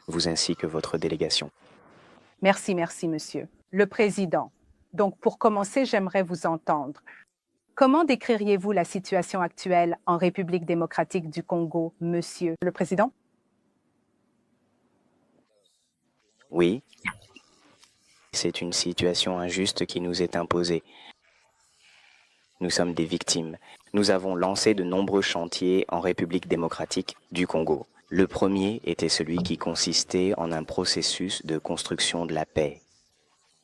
vous ainsi que votre délégation. Merci, monsieur. Le président. Donc, pour commencer, j'aimerais vous entendre. Comment décririez-vous la situation actuelle en République démocratique du Congo, monsieur le président? Oui, c'est une situation injuste qui nous est imposée. Nous sommes des victimes. Nous avons lancé de nombreux chantiers en République démocratique du Congo. Le premier était celui qui consistait en un processus de construction de la paix.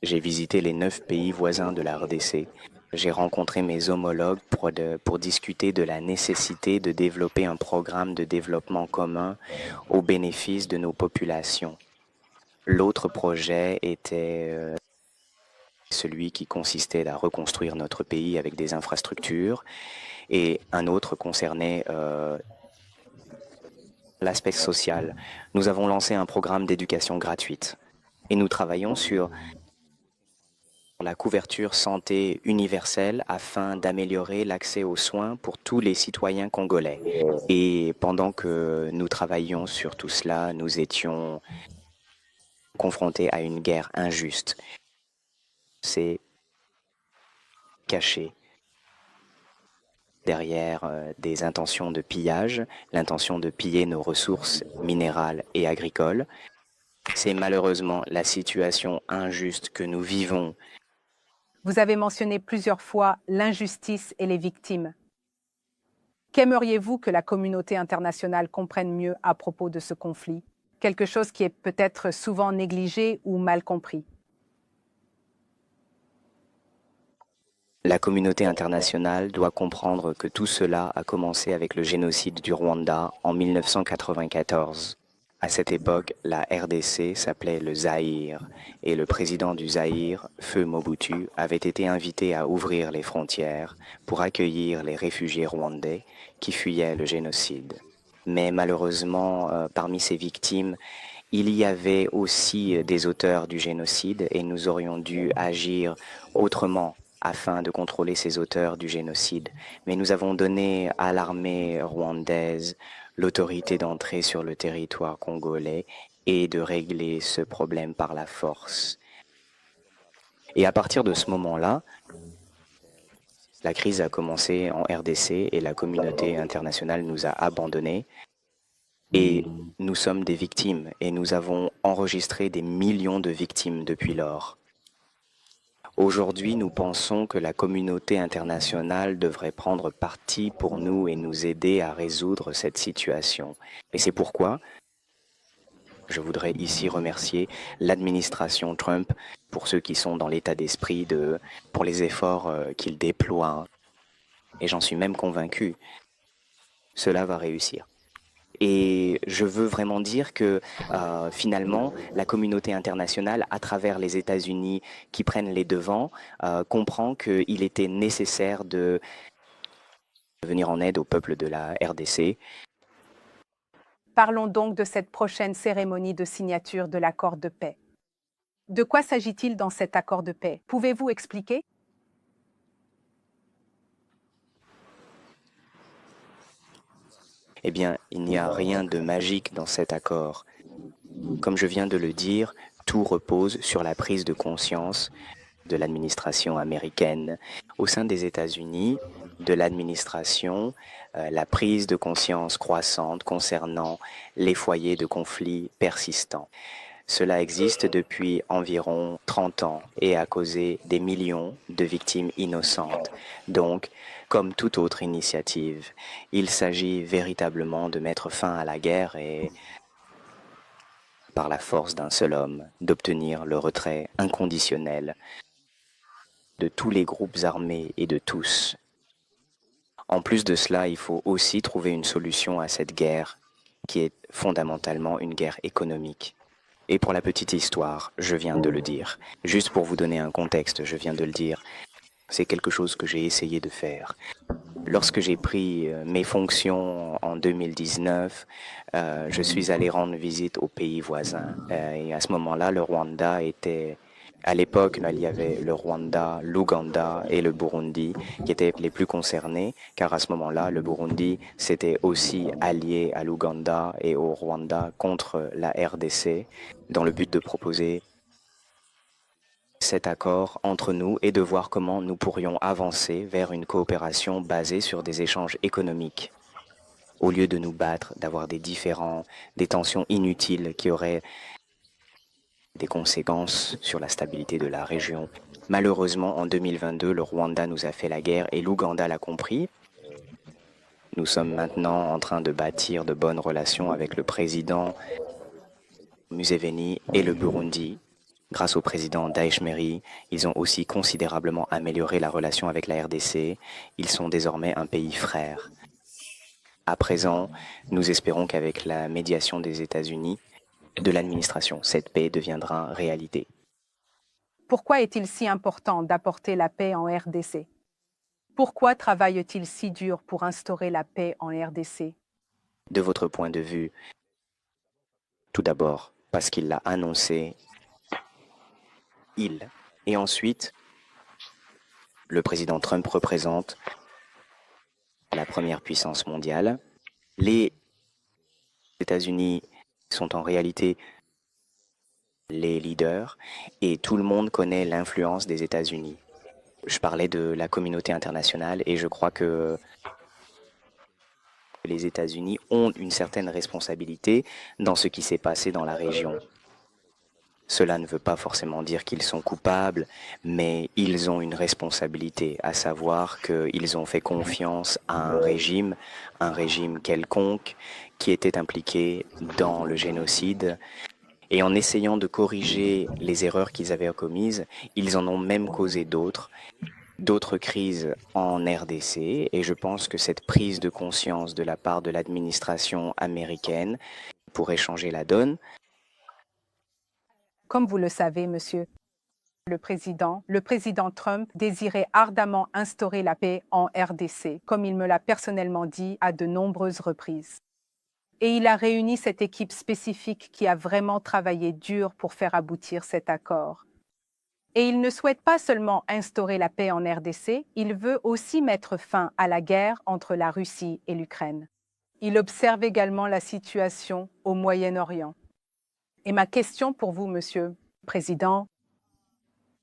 J'ai visité les 9 pays voisins de la RDC. J'ai rencontré mes homologues pour discuter de la nécessité de développer un programme de développement commun au bénéfice de nos populations. L'autre projet était celui qui consistait à reconstruire notre pays avec des infrastructures et un autre concernait l'aspect social. Nous avons lancé un programme d'éducation gratuite et nous travaillons sur la couverture santé universelle afin d'améliorer l'accès aux soins pour tous les citoyens congolais. Et pendant que nous travaillions sur tout cela, nous étions confrontés à une guerre injuste. C'est caché derrière des intentions de pillage, l'intention de piller nos ressources minérales et agricoles. C'est malheureusement la situation injuste que nous vivons. Vous avez mentionné plusieurs fois l'injustice et les victimes. Qu'aimeriez-vous que la communauté internationale comprenne mieux à propos de ce conflit? Quelque chose qui est peut-être souvent négligé ou mal compris. La communauté internationale doit comprendre que tout cela a commencé avec le génocide du Rwanda en 1994. À cette époque, la RDC s'appelait le Zaïre et le président du Zaïre, Feu Mobutu, avait été invité à ouvrir les frontières pour accueillir les réfugiés rwandais qui fuyaient le génocide. Mais malheureusement, parmi ces victimes, il y avait aussi des auteurs du génocide et nous aurions dû agir autrement afin de contrôler ces auteurs du génocide. Mais nous avons donné à l'armée rwandaise l'autorité d'entrer sur le territoire congolais et de régler ce problème par la force. Et à partir de ce moment-là, la crise a commencé en RDC et la communauté internationale nous a abandonnés. Et nous sommes des victimes et nous avons enregistré des millions de victimes depuis lors. Aujourd'hui, nous pensons que la communauté internationale devrait prendre parti pour nous et nous aider à résoudre cette situation. Et c'est pourquoi je voudrais ici remercier l'administration Trump pour ceux qui sont dans l'état d'esprit pour les efforts qu'ils déploient. Et j'en suis même convaincu, cela va réussir. Et je veux vraiment dire que finalement, la communauté internationale, à travers les États-Unis qui prennent les devants, comprend qu'il était nécessaire de venir en aide au peuple de la RDC. Parlons donc de cette prochaine cérémonie de signature de l'accord de paix. De quoi s'agit-il dans cet accord de paix? Pouvez-vous expliquer? Eh bien, il n'y a rien de magique dans cet accord. Comme je viens de le dire, tout repose sur la prise de conscience de l'administration américaine. Au sein des États-Unis, de l'administration, la prise de conscience croissante concernant les foyers de conflits persistants. Cela existe depuis environ 30 ans et a causé des millions de victimes innocentes. Donc, comme toute autre initiative, il s'agit véritablement de mettre fin à la guerre et, par la force d'un seul homme, d'obtenir le retrait inconditionnel de tous les groupes armés et de tous. En plus de cela, il faut aussi trouver une solution à cette guerre qui est fondamentalement une guerre économique. Et pour la petite histoire, je viens de le dire. Juste pour vous donner un contexte, je viens de le dire. C'est quelque chose que j'ai essayé de faire. Lorsque j'ai pris mes fonctions en 2019, je suis allé rendre visite aux pays voisins. Et à ce moment-là, le Rwanda était À l'époque, il y avait le Rwanda, l'Ouganda et le Burundi qui étaient les plus concernés, car à ce moment-là, le Burundi s'était aussi allié à l'Ouganda et au Rwanda contre la RDC dans le but de proposer cet accord entre nous et de voir comment nous pourrions avancer vers une coopération basée sur des échanges économiques. Au lieu de nous battre, d'avoir des différends, des tensions inutiles qui auraient des conséquences sur la stabilité de la région. Malheureusement, en 2022, le Rwanda nous a fait la guerre et l'Ouganda l'a compris. Nous sommes maintenant en train de bâtir de bonnes relations avec le président Museveni et le Burundi. Grâce au président Daesh-Meri, ils ont aussi considérablement amélioré la relation avec la RDC. Ils sont désormais un pays frère. À présent, nous espérons qu'avec la médiation des États-Unis, de l'administration, cette paix deviendra réalité. Pourquoi est-il si important d'apporter la paix en RDC? Pourquoi travaille-t-il si dur pour instaurer la paix en RDC? De votre point de vue, tout d'abord, parce qu'il l'a annoncé, et ensuite, le président Trump représente la première puissance mondiale. Les États-Unis sont en réalité les leaders et tout le monde connaît l'influence des États-Unis. Je parlais de la communauté internationale et je crois que les États-Unis ont une certaine responsabilité dans ce qui s'est passé dans la région. Cela ne veut pas forcément dire qu'ils sont coupables, mais ils ont une responsabilité, à savoir qu'ils ont fait confiance à un régime quelconque qui était impliqué dans le génocide. Et en essayant de corriger les erreurs qu'ils avaient commises, ils en ont même causé d'autres crises en RDC. Et je pense que cette prise de conscience de la part de l'administration américaine pourrait changer la donne. Comme vous le savez, monsieur le président Trump désirait ardemment instaurer la paix en RDC, comme il me l'a personnellement dit à de nombreuses reprises. Et il a réuni cette équipe spécifique qui a vraiment travaillé dur pour faire aboutir cet accord. Et il ne souhaite pas seulement instaurer la paix en RDC, il veut aussi mettre fin à la guerre entre la Russie et l'Ukraine. Il observe également la situation au Moyen-Orient. Et ma question pour vous, Monsieur le Président,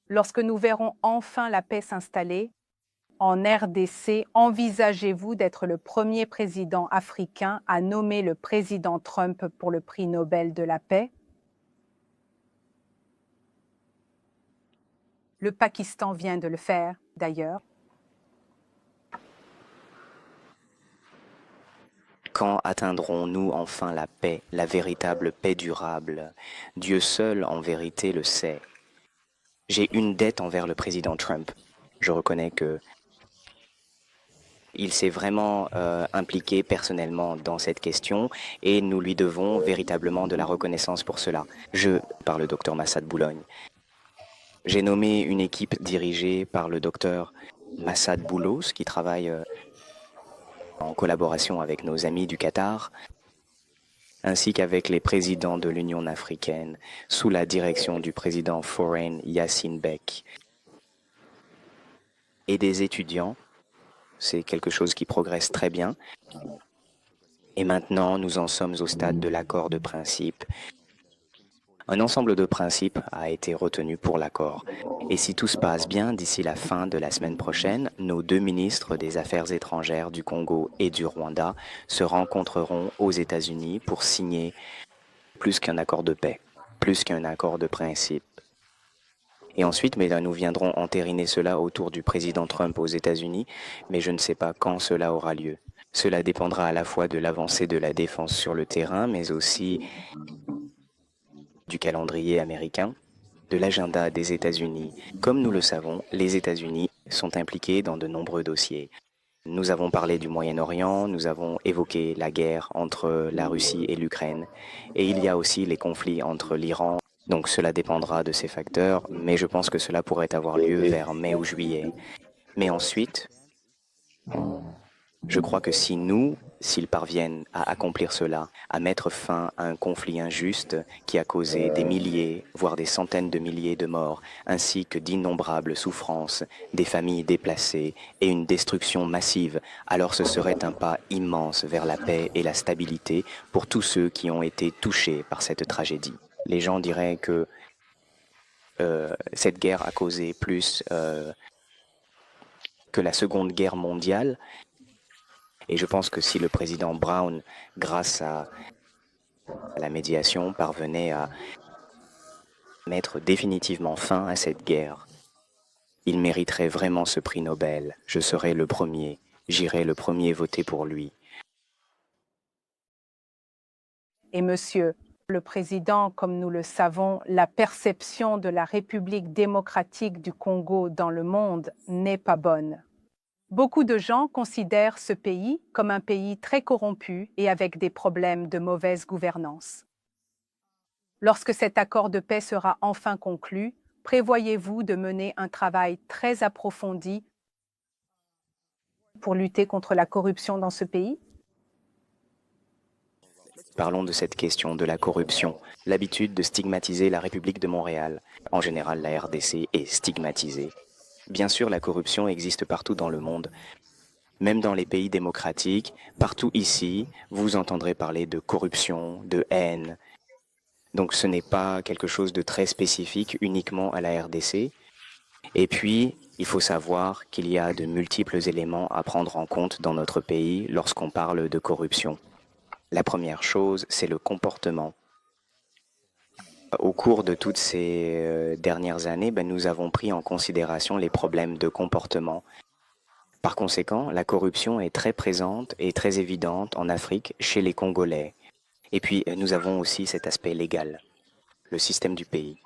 lorsque nous verrons enfin la paix s'installer en RDC, envisagez-vous d'être le premier président africain à nommer le président Trump pour le prix Nobel de la paix? Le Pakistan vient de le faire, d'ailleurs. Quand atteindrons-nous enfin la paix, la véritable paix durable? Dieu seul, en vérité, le sait. J'ai une dette envers le président Trump. Je reconnais que il s'est vraiment impliqué personnellement dans cette question et nous lui devons véritablement de la reconnaissance pour cela. Par le docteur Massad Boulogne. J'ai nommé une équipe dirigée par le docteur Massad Boulos qui travaille en collaboration avec nos amis du Qatar, ainsi qu'avec les présidents de l'Union africaine, sous la direction du président Foreign Yassine Bek, et des étudiants. C'est quelque chose qui progresse très bien. Et maintenant, nous en sommes au stade de l'accord de principe. Un ensemble de principes a été retenu pour l'accord. Et si tout se passe bien, d'ici la fin de la semaine prochaine, nos deux ministres des Affaires étrangères du Congo et du Rwanda se rencontreront aux États-Unis pour signer plus qu'un accord de paix, plus qu'un accord de principe. Et ensuite, nous viendrons entériner cela autour du président Trump aux États-Unis, mais je ne sais pas quand cela aura lieu. Cela dépendra à la fois de l'avancée de la défense sur le terrain, mais aussi du calendrier américain, de l'agenda des États-Unis. Comme nous le savons, les États-Unis sont impliqués dans de nombreux dossiers. Nous avons parlé du Moyen-Orient, nous avons évoqué la guerre entre la Russie et l'Ukraine, et il y a aussi les conflits entre l'Iran. Donc cela dépendra de ces facteurs, mais je pense que cela pourrait avoir lieu vers mai ou juillet. Mais ensuite, je crois que si nous s'ils parviennent à accomplir cela, à mettre fin à un conflit injuste qui a causé des milliers, voire des centaines de milliers de morts, ainsi que d'innombrables souffrances, des familles déplacées et une destruction massive, alors ce serait un pas immense vers la paix et la stabilité pour tous ceux qui ont été touchés par cette tragédie. Les gens diraient que cette guerre a causé plus que la Seconde Guerre mondiale. Et je pense que si le président Brown, grâce à la médiation, parvenait à mettre définitivement fin à cette guerre, il mériterait vraiment ce prix Nobel. Je serai le premier, j'irai le premier voter pour lui. Et Monsieur le Président, comme nous le savons, la perception de la République démocratique du Congo dans le monde n'est pas bonne. Beaucoup de gens considèrent ce pays comme un pays très corrompu et avec des problèmes de mauvaise gouvernance. Lorsque cet accord de paix sera enfin conclu, prévoyez-vous de mener un travail très approfondi pour lutter contre la corruption dans ce pays? Parlons de cette question de la corruption, l'habitude de stigmatiser la République de Montréal. En général, la RDC est stigmatisée. Bien sûr, la corruption existe partout dans le monde. Même dans les pays démocratiques, partout ici, vous entendrez parler de corruption, de haine. Donc ce n'est pas quelque chose de très spécifique uniquement à la RDC. Et puis, il faut savoir qu'il y a de multiples éléments à prendre en compte dans notre pays lorsqu'on parle de corruption. La première chose, c'est le comportement. Au cours de toutes ces dernières années, nous avons pris en considération les problèmes de comportement. Par conséquent, la corruption est très présente et très évidente en Afrique chez les Congolais. Et puis, nous avons aussi cet aspect légal, le système du pays.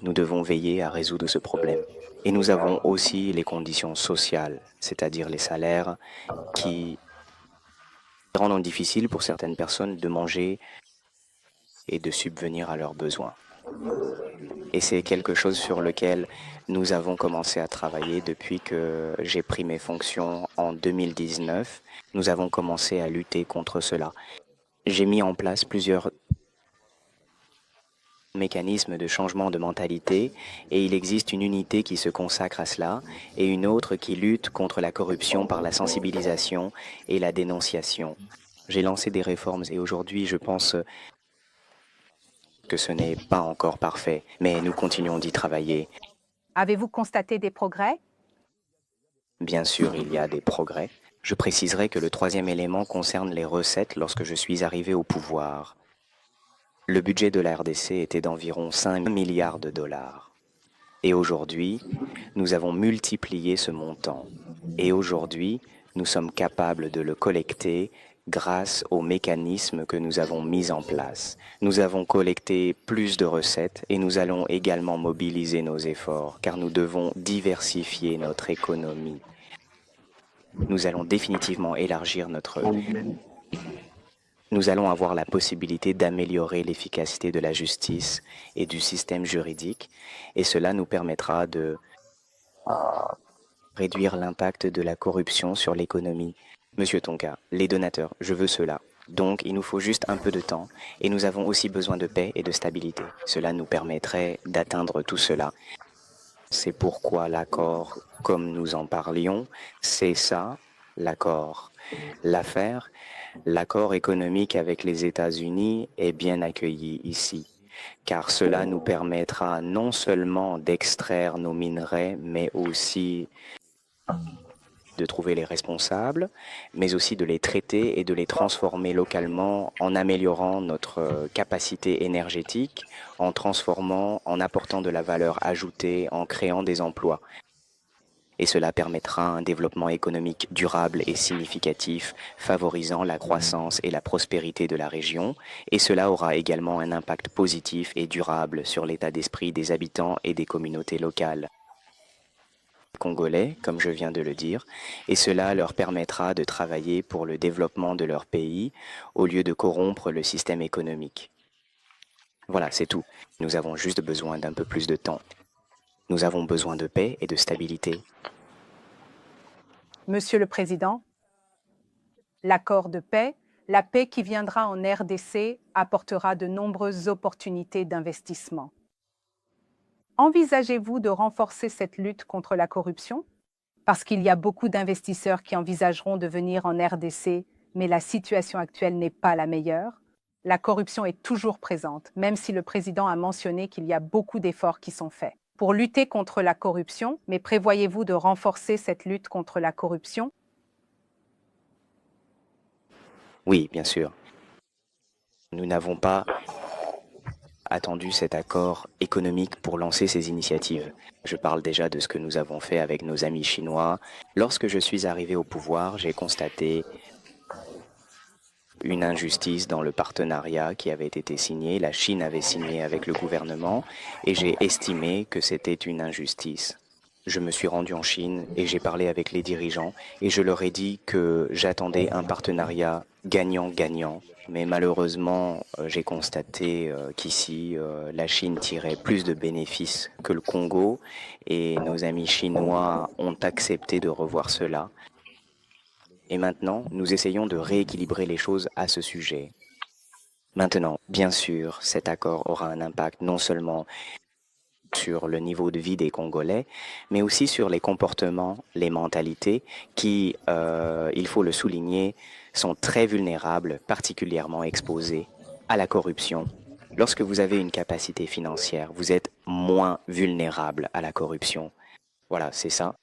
Nous devons veiller à résoudre ce problème. Et nous avons aussi les conditions sociales, c'est-à-dire les salaires qui rendent difficile pour certaines personnes de manger et de subvenir à leurs besoins. Et c'est quelque chose sur lequel nous avons commencé à travailler depuis que j'ai pris mes fonctions en 2019. Nous avons commencé à lutter contre cela. J'ai mis en place plusieurs mécanismes de changement de mentalité et il existe une unité qui se consacre à cela et une autre qui lutte contre la corruption par la sensibilisation et la dénonciation. J'ai lancé des réformes et aujourd'hui je pense que ce n'est pas encore parfait, mais nous continuons d'y travailler. Avez-vous constaté des progrès? Bien sûr, il y a des progrès. Je préciserai que le troisième élément concerne les recettes lorsque je suis arrivé au pouvoir. Le budget de la RDC était d'environ 5 milliards de dollars. Et aujourd'hui, nous avons multiplié ce montant. Et aujourd'hui, nous sommes capables de le collecter grâce aux mécanismes que nous avons mis en place. Nous avons collecté plus de recettes et nous allons également mobiliser nos efforts car nous devons diversifier notre économie. Nous allons définitivement élargir Nous allons avoir la possibilité d'améliorer l'efficacité de la justice et du système juridique et cela nous permettra de réduire l'impact de la corruption sur l'économie. Monsieur Tonka, les donateurs, je veux cela. Donc, il nous faut juste un peu de temps et nous avons aussi besoin de paix et de stabilité. Cela nous permettrait d'atteindre tout cela. C'est pourquoi l'accord, comme nous en parlions, c'est ça, l'accord. L'affaire, l'accord économique avec les États-Unis est bien accueilli ici, car cela nous permettra non seulement d'extraire nos minerais, mais aussi de trouver les responsables, mais aussi de les traiter et de les transformer localement en améliorant notre capacité énergétique, en transformant, en apportant de la valeur ajoutée, en créant des emplois. Et cela permettra un développement économique durable et significatif, favorisant la croissance et la prospérité de la région, et cela aura également un impact positif et durable sur l'état d'esprit des habitants et des communautés locales congolais, comme je viens de le dire, et cela leur permettra de travailler pour le développement de leur pays au lieu de corrompre le système économique. Voilà, c'est tout. Nous avons juste besoin d'un peu plus de temps. Nous avons besoin de paix et de stabilité. Monsieur le Président, l'accord de paix, la paix qui viendra en RDC apportera de nombreuses opportunités d'investissement. Envisagez-vous de renforcer cette lutte contre la corruption? Parce qu'il y a beaucoup d'investisseurs qui envisageront de venir en RDC, mais la situation actuelle n'est pas la meilleure. La corruption est toujours présente, même si le président a mentionné qu'il y a beaucoup d'efforts qui sont faits. Pour lutter contre la corruption, mais prévoyez-vous de renforcer cette lutte contre la corruption? Oui, bien sûr. Nous n'avons pas attendu cet accord économique pour lancer ces initiatives. Je parle déjà de ce que nous avons fait avec nos amis chinois. Lorsque je suis arrivé au pouvoir, j'ai constaté une injustice dans le partenariat qui avait été signé. La Chine avait signé avec le gouvernement et j'ai estimé que c'était une injustice. Je me suis rendu en Chine et j'ai parlé avec les dirigeants et je leur ai dit que j'attendais un partenariat gagnant-gagnant. Mais malheureusement, j'ai constaté qu'ici, la Chine tirait plus de bénéfices que le Congo et nos amis chinois ont accepté de revoir cela. Et maintenant, nous essayons de rééquilibrer les choses à ce sujet. Maintenant, bien sûr, cet accord aura un impact non seulement sur le niveau de vie des Congolais, mais aussi sur les comportements, les mentalités qui, il faut le souligner, sont très vulnérables, particulièrement exposés à la corruption. Lorsque vous avez une capacité financière, vous êtes moins vulnérable à la corruption. Voilà, c'est ça.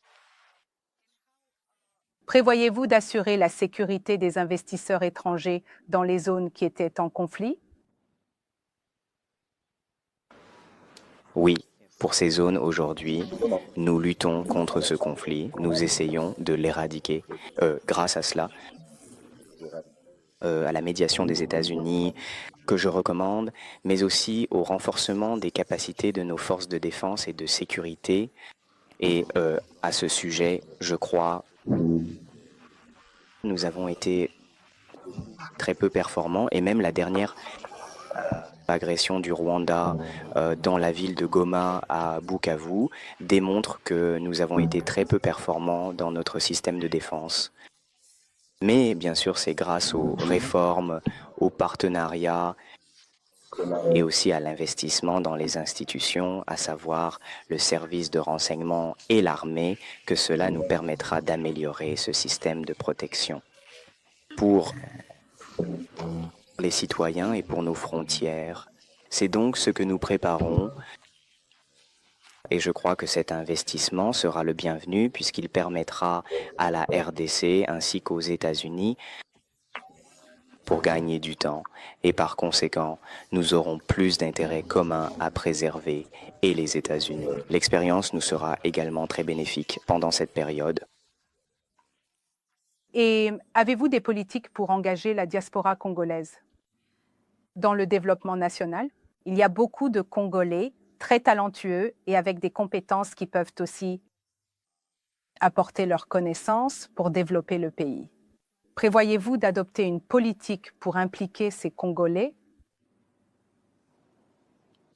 Prévoyez-vous d'assurer la sécurité des investisseurs étrangers dans les zones qui étaient en conflit? Oui, pour ces zones aujourd'hui, nous luttons contre ce conflit, nous essayons de l'éradiquer. Grâce à cela, à la médiation des États-Unis, que je recommande, mais aussi au renforcement des capacités de nos forces de défense et de sécurité. Et à ce sujet, je crois, nous avons été très peu performants et même la dernière agression du Rwanda dans la ville de Goma à Bukavu démontre que nous avons été très peu performants dans notre système de défense. Mais bien sûr, c'est grâce aux réformes, aux partenariats et aussi à l'investissement dans les institutions, à savoir le service de renseignement et l'armée, que cela nous permettra d'améliorer ce système de protection. Pour les citoyens et pour nos frontières. C'est donc ce que nous préparons et je crois que cet investissement sera le bienvenu puisqu'il permettra à la RDC ainsi qu'aux États-Unis pour gagner du temps et par conséquent, nous aurons plus d'intérêts communs à préserver et les États-Unis. L'expérience nous sera également très bénéfique pendant cette période. Et avez-vous des politiques pour engager la diaspora congolaise dans le développement national? Il y a beaucoup de Congolais très talentueux et avec des compétences qui peuvent aussi apporter leurs connaissances pour développer le pays. Prévoyez-vous d'adopter une politique pour impliquer ces Congolais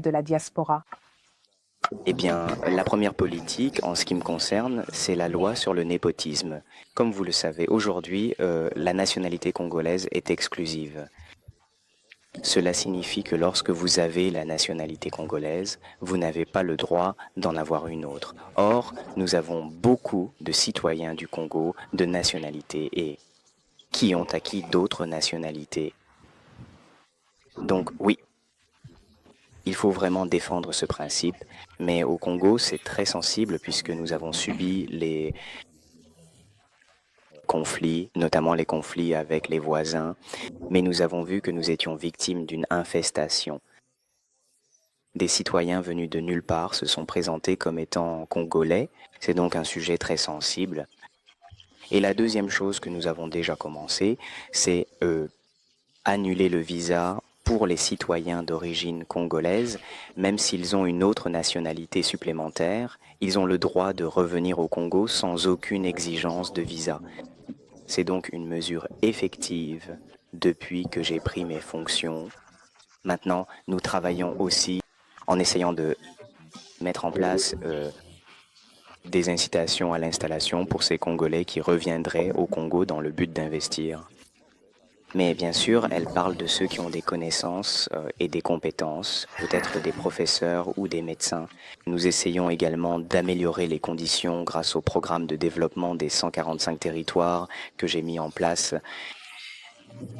de la diaspora? Eh bien, la première politique, en ce qui me concerne, c'est la loi sur le népotisme. Comme vous le savez, aujourd'hui, la nationalité congolaise est exclusive. Cela signifie que lorsque vous avez la nationalité congolaise, vous n'avez pas le droit d'en avoir une autre. Or, nous avons beaucoup de citoyens du Congo de nationalité et qui ont acquis d'autres nationalités. Donc oui, il faut vraiment défendre ce principe, mais au Congo, c'est très sensible puisque nous avons subi les conflits, notamment les conflits avec les voisins, mais nous avons vu que nous étions victimes d'une infestation. Des citoyens venus de nulle part se sont présentés comme étant congolais, c'est donc un sujet très sensible. Et la deuxième chose que nous avons déjà commencé, c'est annuler le visa pour les citoyens d'origine congolaise, même s'ils ont une autre nationalité supplémentaire, ils ont le droit de revenir au Congo sans aucune exigence de visa. C'est donc une mesure effective depuis que j'ai pris mes fonctions. Maintenant, nous travaillons aussi en essayant de mettre en place des incitations à l'installation pour ces Congolais qui reviendraient au Congo dans le but d'investir. Mais bien sûr, elle parle de ceux qui ont des connaissances et des compétences, peut-être des professeurs ou des médecins. Nous essayons également d'améliorer les conditions grâce au programme de développement des 145 territoires que j'ai mis en place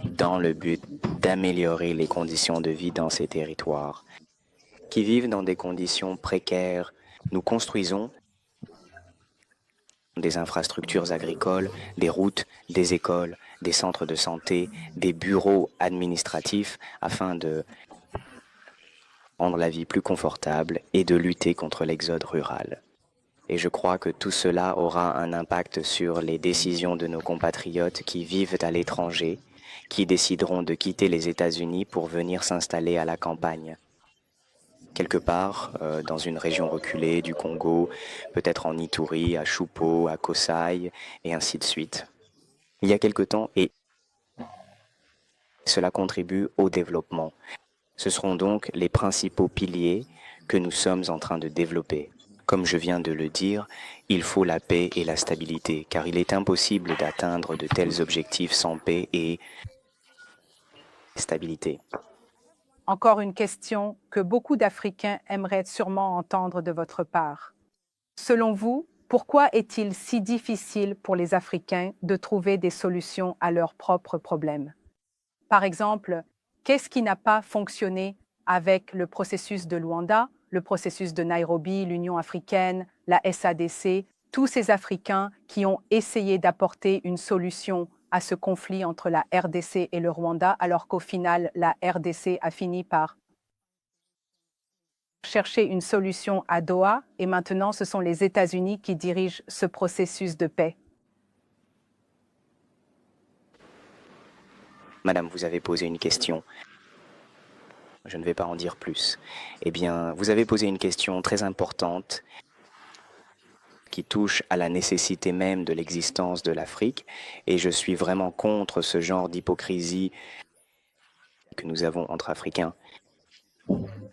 dans le but d'améliorer les conditions de vie dans ces territoires qui vivent dans des conditions précaires. Nous construisons des infrastructures agricoles, des routes, des écoles, des centres de santé, des bureaux administratifs afin de rendre la vie plus confortable et de lutter contre l'exode rural. Et je crois que tout cela aura un impact sur les décisions de nos compatriotes qui vivent à l'étranger, qui décideront de quitter les États-Unis pour venir s'installer à la campagne, quelque part dans une région reculée du Congo, peut-être en Ituri, à Choupo, à Kasaï, et ainsi de suite. Il y a quelque temps, et cela contribue au développement. Ce seront donc les principaux piliers que nous sommes en train de développer. Comme je viens de le dire, il faut la paix et la stabilité, car il est impossible d'atteindre de tels objectifs sans paix et stabilité. Encore une question que beaucoup d'Africains aimeraient sûrement entendre de votre part. Selon vous, pourquoi est-il si difficile pour les Africains de trouver des solutions à leurs propres problèmes? Par exemple, qu'est-ce qui n'a pas fonctionné avec le processus de Luanda, le processus de Nairobi, l'Union africaine, la SADC, tous ces Africains qui ont essayé d'apporter une solution à ce conflit entre la RDC et le Rwanda, alors qu'au final, la RDC a fini par chercher une solution à Doha, et maintenant ce sont les États-Unis qui dirigent ce processus de paix. Madame, vous avez posé une question. Je ne vais pas en dire plus. Eh bien, vous avez posé une question très importante qui touche à la nécessité même de l'existence de l'Afrique, et je suis vraiment contre ce genre d'hypocrisie que nous avons entre Africains.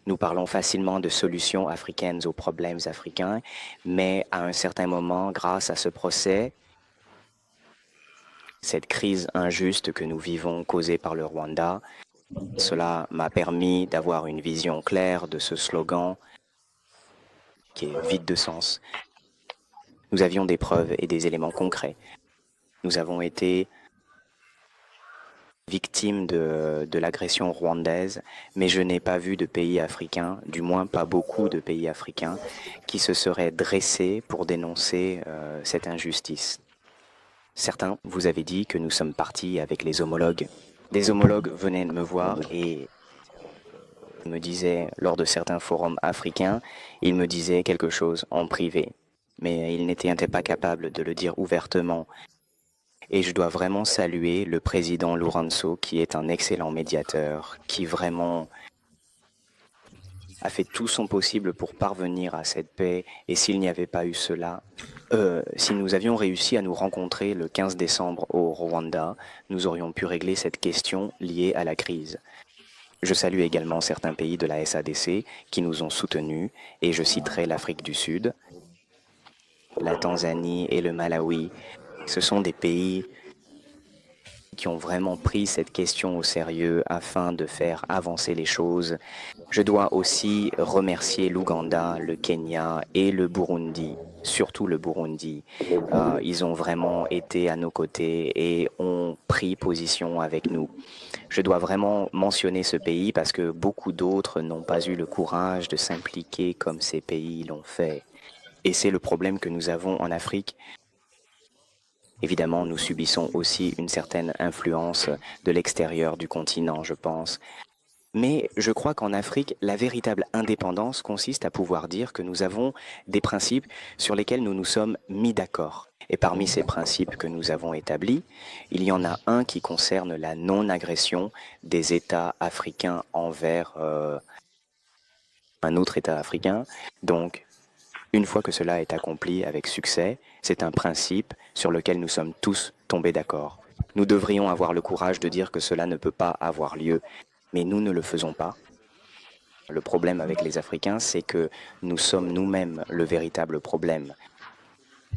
Nous parlons facilement de solutions africaines aux problèmes africains, mais à un certain moment, grâce à ce procès, cette crise injuste que nous vivons causée par le Rwanda, cela m'a permis d'avoir une vision claire de ce slogan qui est vide de sens. Nous avions des preuves et des éléments concrets. Nous avons été victimes de l'agression rwandaise, mais je n'ai pas vu de pays africain, du moins pas beaucoup de pays africains, qui se seraient dressés pour dénoncer cette injustice. Certains vous avez dit que nous sommes partis avec les homologues. Des homologues venaient me voir et me disaient, lors de certains forums africains, ils me disaient quelque chose en privé, mais ils n'étaient pas capables de le dire ouvertement. Et je dois vraiment saluer le président Lourenço, qui est un excellent médiateur, qui vraiment a fait tout son possible pour parvenir à cette paix. Et s'il n'y avait pas eu cela, si nous avions réussi à nous rencontrer le 15 décembre au Rwanda, nous aurions pu régler cette question liée à la crise. Je salue également certains pays de la SADC qui nous ont soutenus, et je citerai l'Afrique du Sud, la Tanzanie et le Malawi. Ce sont des pays qui ont vraiment pris cette question au sérieux afin de faire avancer les choses. Je dois aussi remercier l'Ouganda, le Kenya et le Burundi, surtout le Burundi. Ils ont vraiment été à nos côtés et ont pris position avec nous. Je dois vraiment mentionner ce pays parce que beaucoup d'autres n'ont pas eu le courage de s'impliquer comme ces pays l'ont fait. Et c'est le problème que nous avons en Afrique. Évidemment, nous subissons aussi une certaine influence de l'extérieur du continent, je pense. Mais je crois qu'en Afrique, la véritable indépendance consiste à pouvoir dire que nous avons des principes sur lesquels nous nous sommes mis d'accord. Et parmi ces principes que nous avons établis, il y en a un qui concerne la non-agression des États africains envers un autre État africain. Donc, une fois que cela est accompli avec succès, c'est un principe sur lequel nous sommes tous tombés d'accord. Nous devrions avoir le courage de dire que cela ne peut pas avoir lieu, mais nous ne le faisons pas. Le problème avec les Africains, c'est que nous sommes nous-mêmes le véritable problème.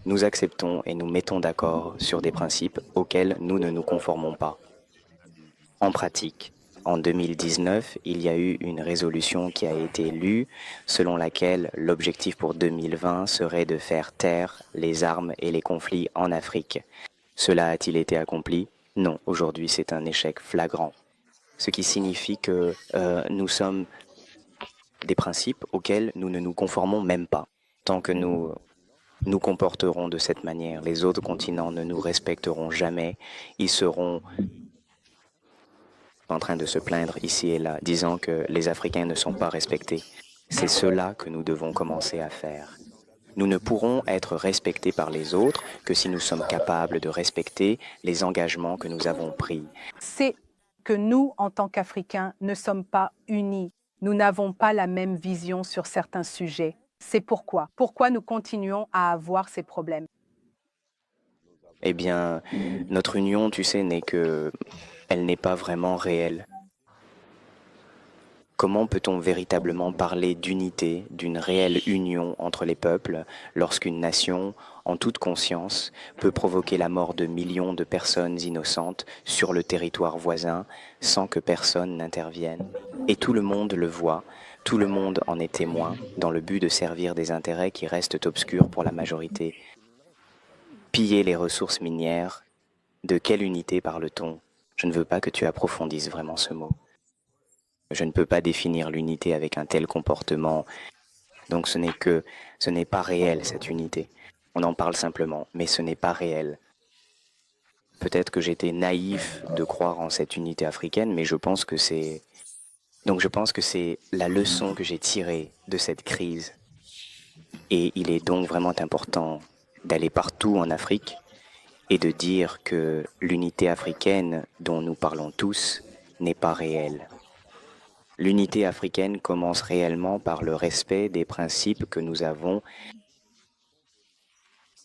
Nous acceptons et nous mettons d'accord sur des principes auxquels nous ne nous conformons pas. En pratique, en 2019, il y a eu une résolution qui a été lue selon laquelle l'objectif pour 2020 serait de faire taire les armes et les conflits en Afrique. Cela a-t-il été accompli? Non, aujourd'hui c'est un échec flagrant. Ce qui signifie que nous sommes des principes auxquels nous ne nous conformons même pas. Tant que nous comporterons de cette manière, les autres continents ne nous respecteront jamais, ils seront en train de se plaindre ici et là, disant que les Africains ne sont pas respectés. C'est cela que nous devons commencer à faire. Nous ne pourrons être respectés par les autres que si nous sommes capables de respecter les engagements que nous avons pris. C'est que nous, en tant qu'Africains, ne sommes pas unis. Nous n'avons pas la même vision sur certains sujets. C'est pourquoi nous continuons à avoir ces problèmes. Eh bien, notre union, tu sais, elle n'est pas vraiment réelle. Comment peut-on véritablement parler d'unité, d'une réelle union entre les peuples, lorsqu'une nation, en toute conscience, peut provoquer la mort de millions de personnes innocentes sur le territoire voisin sans que personne n'intervienne? Et tout le monde le voit, tout le monde en est témoin, dans le but de servir des intérêts qui restent obscurs pour la majorité. Piller les ressources minières, de quelle unité parle-t-on? Je ne veux pas que tu approfondisses vraiment ce mot. Je ne peux pas définir l'unité avec un tel comportement. Donc ce n'est pas réel cette unité. On en parle simplement, mais ce n'est pas réel. Peut-être que j'étais naïf de croire en cette unité africaine, mais je pense que c'est la leçon que j'ai tirée de cette crise. Et il est donc vraiment important d'aller partout en Afrique et de dire que l'unité africaine dont nous parlons tous n'est pas réelle. L'unité africaine commence réellement par le respect des principes que nous avons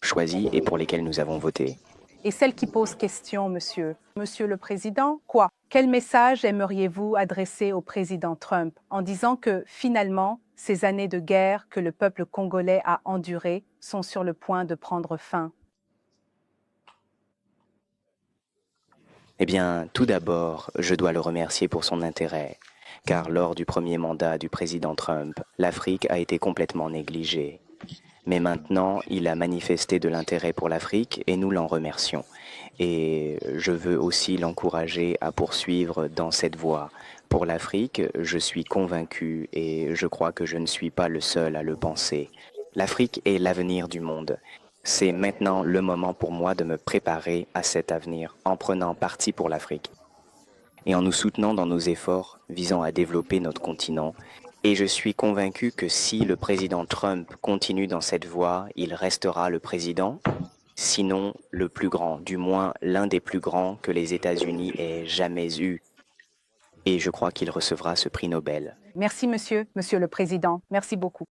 choisis et pour lesquels nous avons voté. Et celle qui pose question, monsieur. Monsieur le Président, quoi? Quel message aimeriez-vous adresser au président Trump en disant que, finalement, ces années de guerre que le peuple congolais a endurées sont sur le point de prendre fin? Eh bien, tout d'abord, je dois le remercier pour son intérêt, car lors du premier mandat du président Trump, l'Afrique a été complètement négligée. Mais maintenant, il a manifesté de l'intérêt pour l'Afrique et nous l'en remercions. Et je veux aussi l'encourager à poursuivre dans cette voie. Pour l'Afrique, je suis convaincu et je crois que je ne suis pas le seul à le penser. L'Afrique est l'avenir du monde. C'est maintenant le moment pour moi de me préparer à cet avenir en prenant parti pour l'Afrique et en nous soutenant dans nos efforts visant à développer notre continent. Et je suis convaincu que si le président Trump continue dans cette voie, il restera le président, sinon le plus grand, du moins l'un des plus grands que les États-Unis aient jamais eu. Et je crois qu'il recevra ce prix Nobel. Merci, monsieur le Président. Merci beaucoup.